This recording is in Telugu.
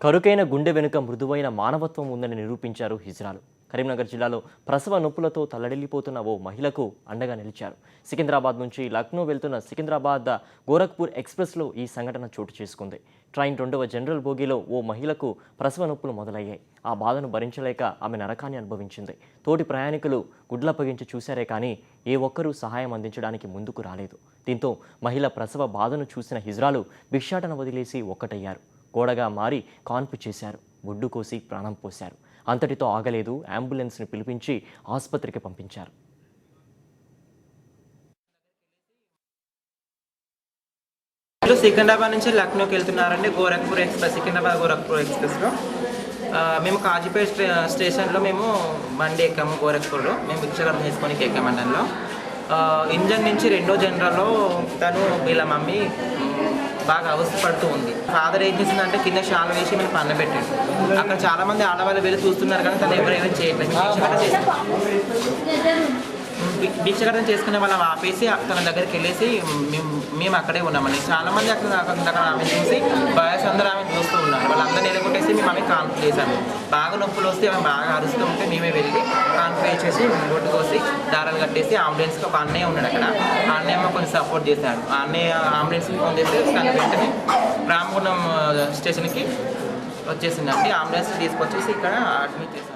కరుకైన గుండె వెనుక మృదువైన మానవత్వం ఉందని నిరూపించారు హిజ్రాలు. కరీంనగర్ జిల్లాలో ప్రసవ నొప్పులతో తల్లడిల్లిపోతున్న ఓ మహిళకు అండగా నిలిచారు. సికింద్రాబాద్ నుంచి లక్నో వెళ్తున్న సికింద్రాబాద్ గోరఖ్పూర్ ఎక్స్ప్రెస్లో ఈ సంఘటన చోటు చేసుకుంది. ట్రైన్ 2వ జనరల్ బోగీలో ఓ మహిళకు ప్రసవ నొప్పులు మొదలయ్యాయి. ఆ బాధను భరించలేక ఆమె నరకాన్ని అనుభవించింది. తోటి ప్రయాణికులు గుడ్లప్పగించి చూశారే కానీ ఏ ఒక్కరూ సహాయం అందించడానికి ముందుకు రాలేదు. దీంతో మహిళ ప్రసవ బాధను చూసిన హిజ్రాలు భిక్షాటన వదిలేసి ఒక్కటయ్యారు. గోడగా మారి కాన్పు చేశారు. బొడ్డు కోసి ప్రాణం పోశారు. అంతటితో ఆగలేదు. అంబులెన్స్ని పిలిపించి ఆసుపత్రికి పంపించారు. సికింద్రాబాద్ నుంచి లక్నోకి వెళ్తున్నారండి. గోరఖ్పూర్ ఎక్స్ప్రెస్, సికింద్రాబాద్ గోరఖ్పూర్ ఎక్స్ప్రెస్లో మేము కాజీపేట్ స్టేషన్లో మేము బండి ఎక్కాము. గోరఖ్పూర్లో మేము భిక్షాటన చేసుకొని ఎక్కాము. దానిలో ఇంజన్ నుంచి 2వ జనరల్లో తను వీళ్ళ మమ్మీ బాగా అవస్థపడుతూ ఉంది. ఫాదర్ ఏం చేసిందంటే కింద షాల్ వేసి మేము పండబెట్టాడు. అక్కడ చాలామంది ఆడవాళ్ళు వెళ్ళి చూస్తున్నారు కానీ తను ఎవరైనా చేయట్లేదు. భిక్షాటన చేసుకునే వాళ్ళం ఆపేసి తన దగ్గరికి వెళ్ళేసి మేము అక్కడే ఉన్నామండి. చాలామంది అక్కడ ఆమె చూసి బాయ్స్ అందరూ ఆమె చూస్తూ ఉన్నారు. వాళ్ళందరినీ ఎలుగొట్టేసి మేము ఆమె కాన్పు చేశాము. బాగా నొప్పులు వస్తే ఆమె బాగా అరుస్తూ ఉంటే మేమే వెళ్ళి కాన్పు వేసేసి రొట్టు కోసి దారాలు కట్టేసి అంబులెన్స్కి ఒక అన్నయ్య ఉన్నాడు అక్కడ. ఆ అన్నయ్య కొంచెం సపోర్ట్ చేశాడు. ఆ అన్నయ్య అంబులెన్స్కి ఫోన్ చేస్తే తను వెంటనే రామగుండం స్టేషన్కి వచ్చేసిందండి. అంబులెన్స్ తీసుకొచ్చేసి ఇక్కడ అడ్మిట్ చేశాను.